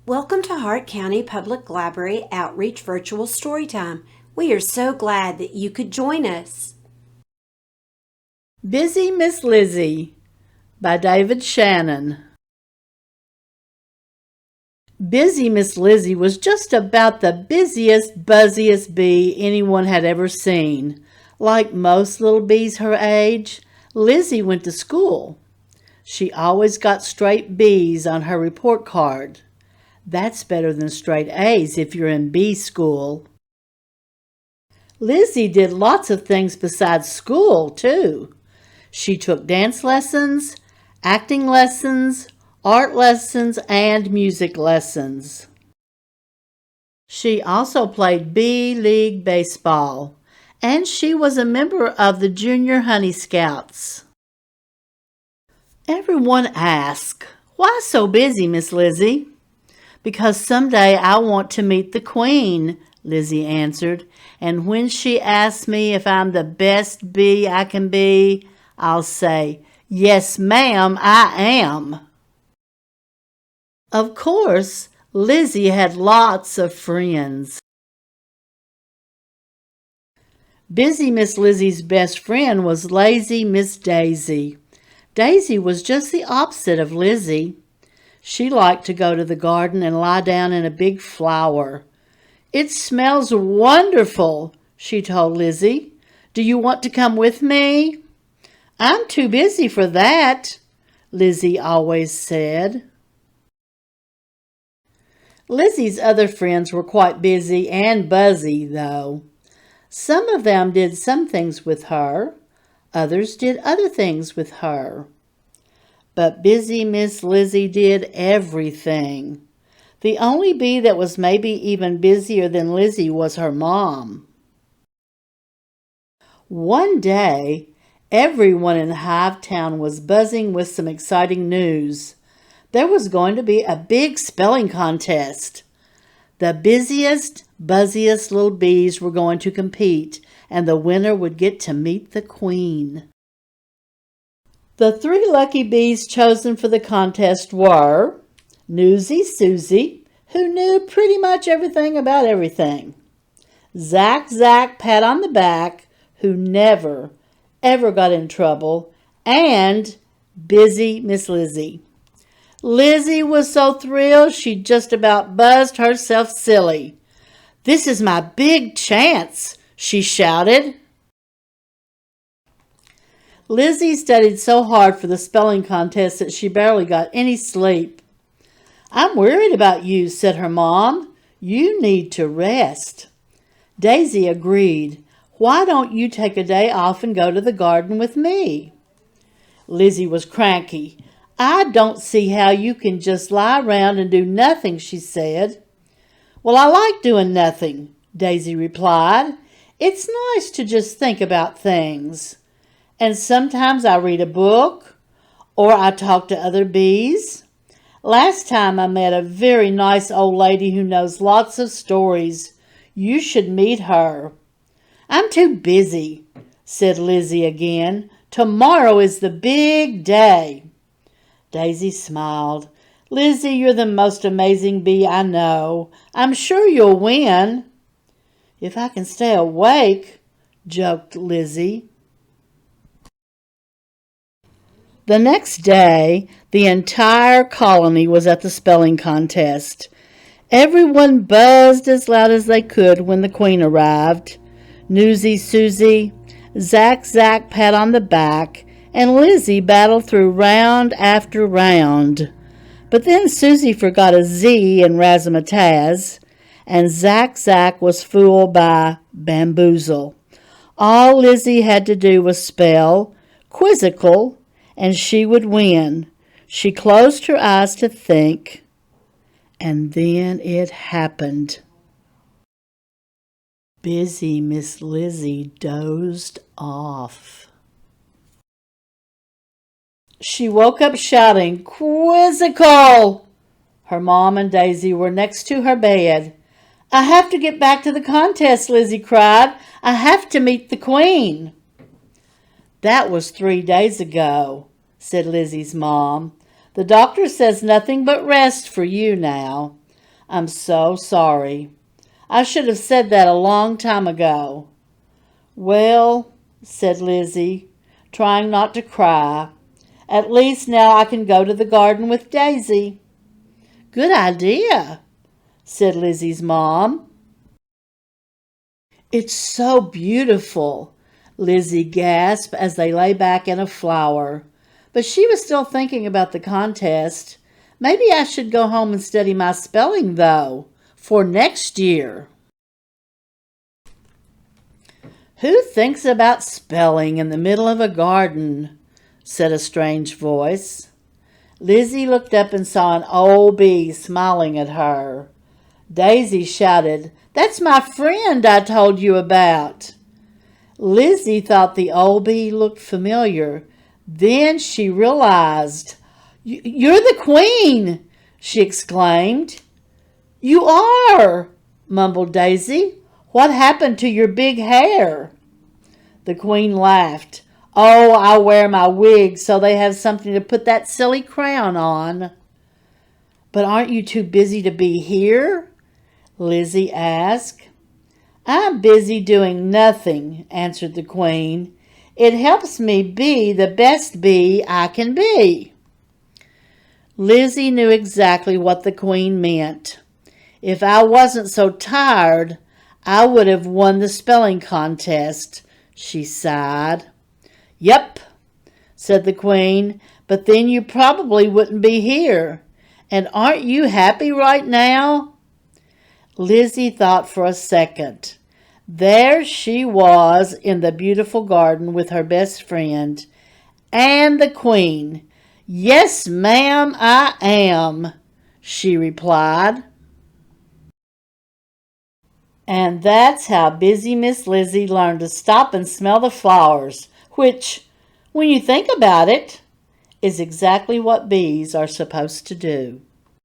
Welcome to Hart County Public Library Outreach Virtual Storytime. We are so glad that you could join us. Bizzy Miss Lizzy by David Shannon. Bizzy Miss Lizzy was just about the busiest, buzziest bee anyone had ever seen. Like most little bees her age, Lizzie went to school. She always got straight B's on her report card. That's better than straight A's if you're in bee school. Lizzie did lots of things besides school, too. She took dance lessons, acting lessons, art lessons, and music lessons. She also played Bee League baseball, and she was a member of the Junior Honey Scouts. Everyone asked, "Why so busy, Miss Lizzie?" "Because someday I want to meet the Queen," Lizzie answered, "and when she asks me if I'm the best bee I can be, I'll say, 'Yes, ma'am, I am.'" Of course, Lizzie had lots of friends. Busy Miss Lizzie's best friend was lazy Miss Daisy. Daisy was just the opposite of Lizzie. She liked to go to the garden and lie down in a big flower. "It smells wonderful," she told Lizzie. "Do you want to come with me?" "I'm too busy for that," Lizzie always said. Lizzie's other friends were quite busy and buzzy, though. Some of them did some things with her. Others did other things with her. But busy Miss Lizzie did everything. The only bee that was maybe even busier than Lizzie was her mom. One day, everyone in Hive Town was buzzing with some exciting news. There was going to be a big spelling contest. The busiest, buzziest little bees were going to compete, and the winner would get to meet the Queen. The 3 lucky bees chosen for the contest were Newsy Susie, who knew pretty much everything about everything; Zack Zack Pat on the Back, who never, ever got in trouble; and Busy Miss Lizzie. Lizzie was so thrilled she just about buzzed herself silly. "This is my big chance," she shouted. Lizzie studied so hard for the spelling contest that she barely got any sleep. "I'm worried about you," said her mom. "You need to rest." Daisy agreed. "Why don't you take a day off and go to the garden with me?" Lizzie was cranky. "I don't see how you can just lie around and do nothing," she said. "Well, I like doing nothing," Daisy replied. "It's nice to just think about things. And sometimes I read a book, or I talk to other bees. Last time I met a very nice old lady who knows lots of stories. You should meet her." "I'm too busy," said Lizzie again. "Tomorrow is the big day." Daisy smiled. "Lizzie, you're the most amazing bee I know. I'm sure you'll win." "If I can stay awake," joked Lizzie. The next day, the entire colony was at the spelling contest. Everyone buzzed as loud as they could when the Queen arrived. Newsy Susie, Zack Zack Pat on the Back, and Lizzie battled through round after round. But then Susie forgot a Z in razzmatazz, and Zack Zack was fooled by bamboozle. All Lizzie had to do was spell quizzical, and she would win. She closed her eyes to think, and then it happened. Busy Miss Lizzie dozed off. She woke up shouting, "Quizzical!" Her mom and Daisy were next to her bed. "I have to get back to the contest," Lizzie cried. "I have to meet the Queen." "That was 3 days ago," said Lizzie's mom. "The doctor says nothing but rest for you now." I'm so sorry. I should have said that a long time ago." "Well," said Lizzie, trying not to cry, "at least now I can go to the garden with Daisy." "Good idea," said Lizzie's mom. "It's so beautiful," Lizzie gasped as they lay back in a flower. But she was still thinking about the contest. "Maybe I should go home and study my spelling, though, for next year." "Who thinks about spelling in the middle of a garden?" said a strange voice. Lizzie looked up and saw an old bee smiling at her. Daisy shouted, "That's my friend I told you about." Lizzie thought the old bee looked familiar. Then she realized, "You're the queen!" she exclaimed. "You are," mumbled Daisy. "What happened to your big hair?" The queen laughed. "Oh, I wear my wig so they have something to put that silly crown on." "But aren't you too busy to be here?" Lizzie asked. "I'm busy doing nothing," answered the queen. "It helps me be the best bee I can be." Lizzie knew exactly what the queen meant. "If I wasn't so tired, I would have won the spelling contest," she sighed. "Yep," said the queen, "but then you probably wouldn't be here. And aren't you happy right now?" Lizzie thought for a second. There she was in the beautiful garden with her best friend and the queen. "Yes, ma'am, I am," she replied. And that's how busy Miss Lizzy learned to stop and smell the flowers, which, when you think about it, is exactly what bees are supposed to do.